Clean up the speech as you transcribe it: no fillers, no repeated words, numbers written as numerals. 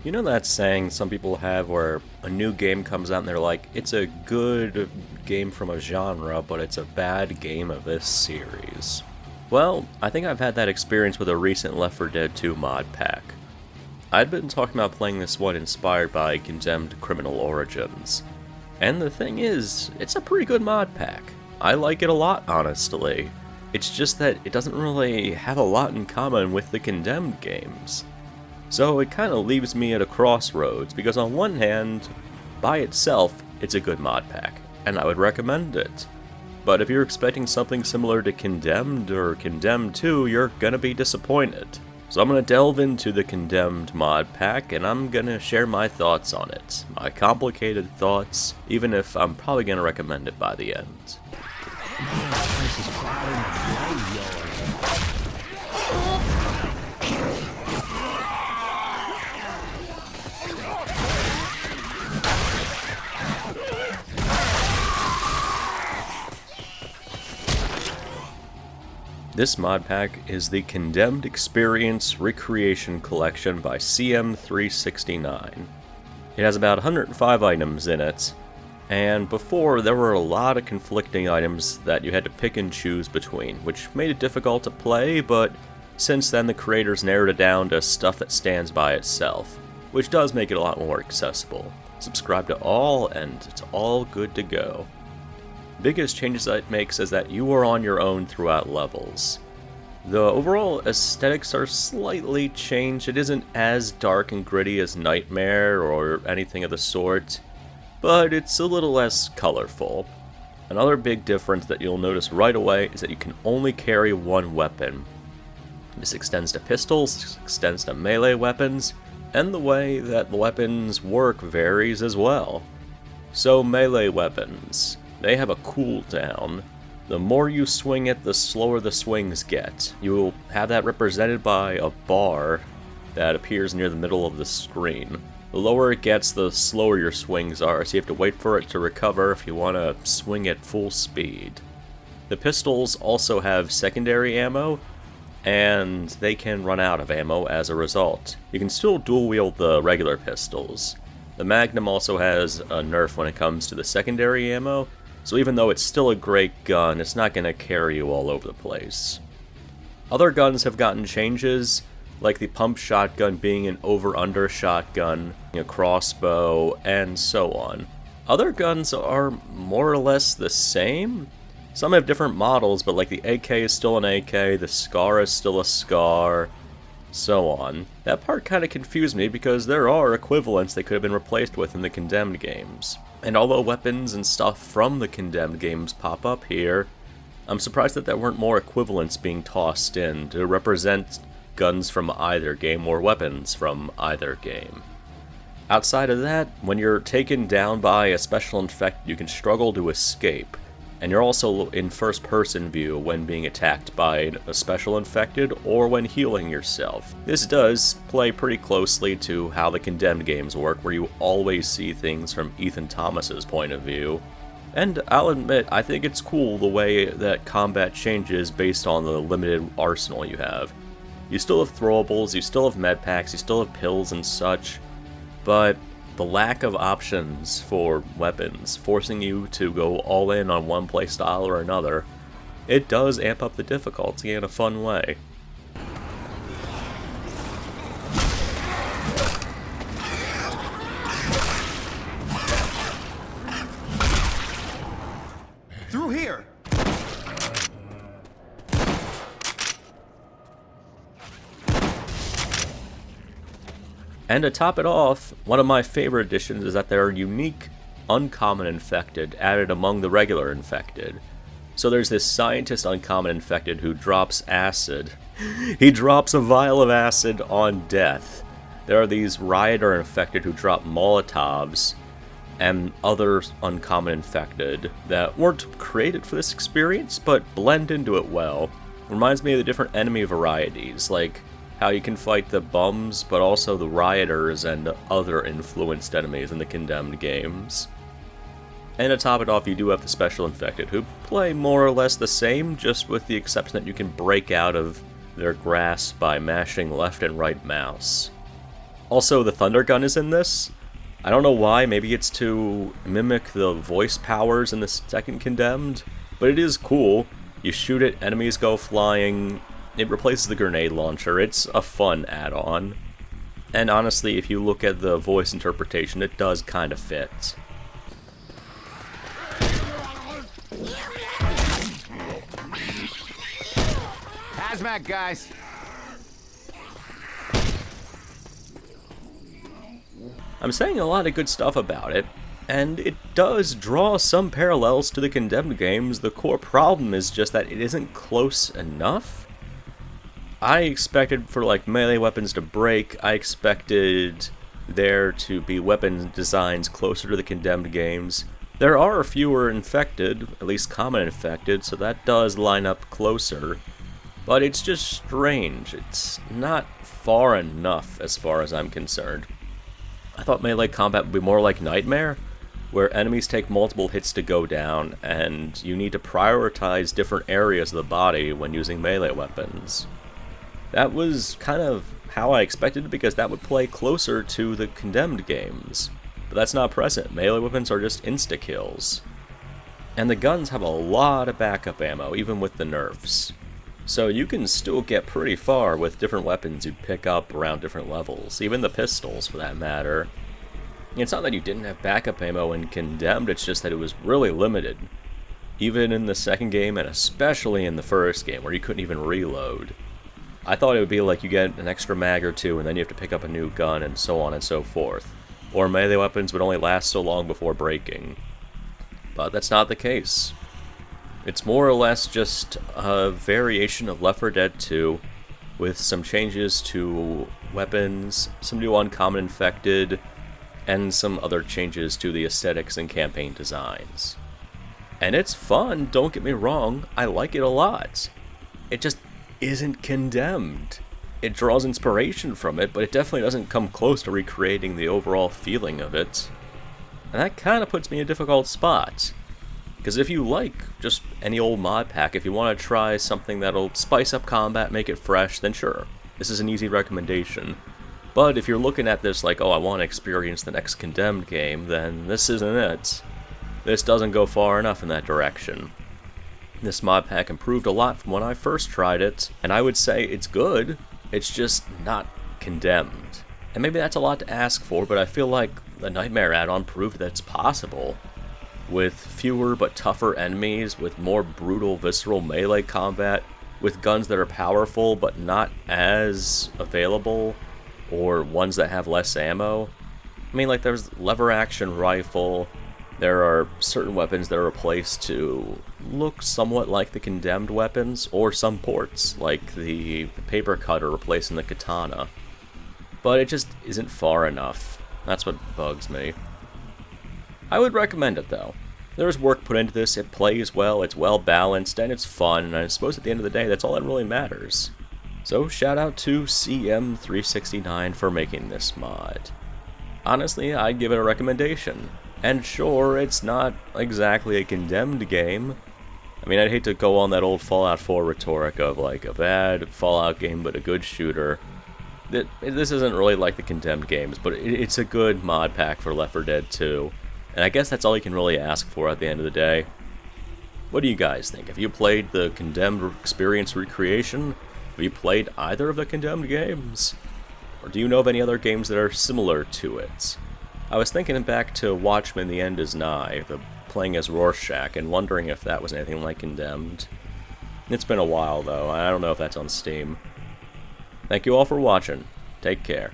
You know that saying some people have where a new game comes out and they're like, it's a good game from a genre, but it's a bad game of this series? Well, I think I've had that experience with a recent Left4 Dead 2 mod pack. I'd been talking about playing this one inspired by Condemned Criminal Origins. And the thing is, it's a pretty good mod pack. I like it a lot, honestly. It's just that it doesn't really have a lot in common with the Condemned games. So it kind of leaves me at a crossroads, because on one hand, by itself, it's a good mod pack, and I would recommend it. But if you're expecting something similar to Condemned or Condemned 2, you're gonna be disappointed. So I'm gonna delve into the Condemned mod pack, and I'm gonna share my thoughts on it. My complicated thoughts, even if I'm probably gonna recommend it by the end. This mod pack is the Condemned Experience Recreation Collection by CM369. It has about 105 items in it, and before there were a lot of conflicting items that you had to pick and choose between, which made it difficult to play, but since then the creators narrowed it down to stuff that stands by itself, which does make it a lot more accessible. Subscribe to all, and it's all good to go. Biggest changes that it makes is that you are on your own throughout levels. The overall aesthetics are slightly changed. It isn't as dark and gritty as Nightmare or anything of the sort, but it's a little less colorful. Another big difference that you'll notice right away is that you can only carry one weapon. This extends to pistols, extends to melee weapons, and the way that the weapons work varies as well. So melee weapons, they have a cooldown. The more you swing it, the slower the swings get. You will have that represented by a bar that appears near the middle of the screen. The lower it gets, the slower your swings are, so you have to wait for it to recover if you want to swing at full speed. The pistols also have secondary ammo, and they can run out of ammo as a result. You can still dual wield the regular pistols. The Magnum also has a nerf when it comes to the secondary ammo, so even though it's still a great gun, it's not going to carry you all over the place. Other guns have gotten changes, like the pump shotgun being an over-under shotgun, a crossbow, and so on. Other guns are more or less the same. Some have different models, but like the AK is still an AK, the SCAR is still a SCAR, so on. That part kind of confused me because there are equivalents they could have been replaced with in the Condemned games. And although weapons and stuff from the Condemned games pop up here, I'm surprised that there weren't more equivalents being tossed in to represent guns from either game or weapons from either game. Outside of that, when you're taken down by a special infected, you can struggle to escape, and you're also in first-person view when being attacked by a special infected or when healing yourself. This does play pretty closely to how the Condemned games work, where you always see things from Ethan Thomas's point of view. And I'll admit, I think it's cool the way that combat changes based on the limited arsenal you have. You still have throwables, you still have medpacks, you still have pills and such, but the lack of options for weapons, forcing you to go all in on one playstyle or another, it does amp up the difficulty in a fun way. Through here! And to top it off, one of my favorite additions is that there are unique, uncommon infected added among the regular infected. So there's this scientist uncommon infected who drops acid. He drops a vial of acid on death. There are these rioter infected who drop Molotovs, and other uncommon infected that weren't created for this experience, but blend into it well. Reminds me of the different enemy varieties, like how you can fight the bums, but also the rioters and other influenced enemies in the Condemned games. And to top it off, you do have the special infected, who play more or less the same, just with the exception that you can break out of their grasp by mashing left and right mouse. Also, the thunder gun is in this. I don't know why, maybe it's to mimic the voice powers in the second Condemned, but it is cool. You shoot it, enemies go flying, it replaces the grenade launcher, it's a fun add-on. And honestly, if you look at the voice interpretation, it does kind of fit. Hazmat, guys. I'm saying a lot of good stuff about it, and it does draw some parallels to the Condemned games. The core problem is just that it isn't close enough. I expected for like melee weapons to break, I expected there to be weapon designs closer to the Condemned games. There are fewer infected, at least common infected, so that does line up closer. But it's just strange. It's not far enough as far as I'm concerned. I thought melee combat would be more like Nightmare, where enemies take multiple hits to go down, and you need to prioritize different areas of the body when using melee weapons. That was kind of how I expected it, because that would play closer to the Condemned games. But that's not present. Melee weapons are just insta-kills. And the guns have a lot of backup ammo, even with the nerfs. So you can still get pretty far with different weapons you pick up around different levels, even the pistols for that matter. It's not that you didn't have backup ammo in Condemned, it's just that it was really limited. Even in the second game, and especially in the first game, where you couldn't even reload. I thought it would be like you get an extra mag or two, and then you have to pick up a new gun, and so on and so forth. Or melee weapons would only last so long before breaking. But that's not the case. It's more or less just a variation of Left 4 Dead 2, with some changes to weapons, some new uncommon infected, and some other changes to the aesthetics and campaign designs. And it's fun, don't get me wrong, I like it a lot. It just isn't Condemned. It draws inspiration from it, but it definitely doesn't come close to recreating the overall feeling of it. And that kind of puts me in a difficult spot. Because if you like just any old mod pack, if you want to try something that'll spice up combat, make it fresh, then sure, this is an easy recommendation. But if you're looking at this like, oh, I want to experience the next Condemned game, then this isn't it. This doesn't go far enough in that direction. This mod pack improved a lot from when I first tried it, and I would say it's good, it's just not Condemned. And maybe that's a lot to ask for, but I feel like the Nightmare add-on proved that it's possible. With fewer but tougher enemies, with more brutal, visceral melee combat, with guns that are powerful but not as available, or ones that have less ammo. I mean, like, there's lever-action rifle, there are certain weapons that are replaced to look somewhat like the Condemned weapons, or some ports, like the paper cutter replacing the katana. But it just isn't far enough. That's what bugs me. I would recommend it, though. There's work put into this, it plays well, it's well balanced, and it's fun, and I suppose at the end of the day, that's all that really matters. So shout out to CM369 for making this mod. Honestly, I'd give it a recommendation. And sure, it's not exactly a Condemned game. I mean, I'd hate to go on that old Fallout 4 rhetoric of like a bad Fallout game but a good shooter. This isn't really like the Condemned games, but it's a good mod pack for Left 4 Dead 2. And I guess that's all you can really ask for at the end of the day. What do you guys think? Have you played the Condemned Experience Recreation? Have you played either of the Condemned games? Or do you know of any other games that are similar to it? I was thinking back to Watchmen The End Is Nigh, playing as Rorschach, and wondering if that was anything like Condemned. It's been a while though, I don't know if that's on Steam. Thank you all for watching. Take care.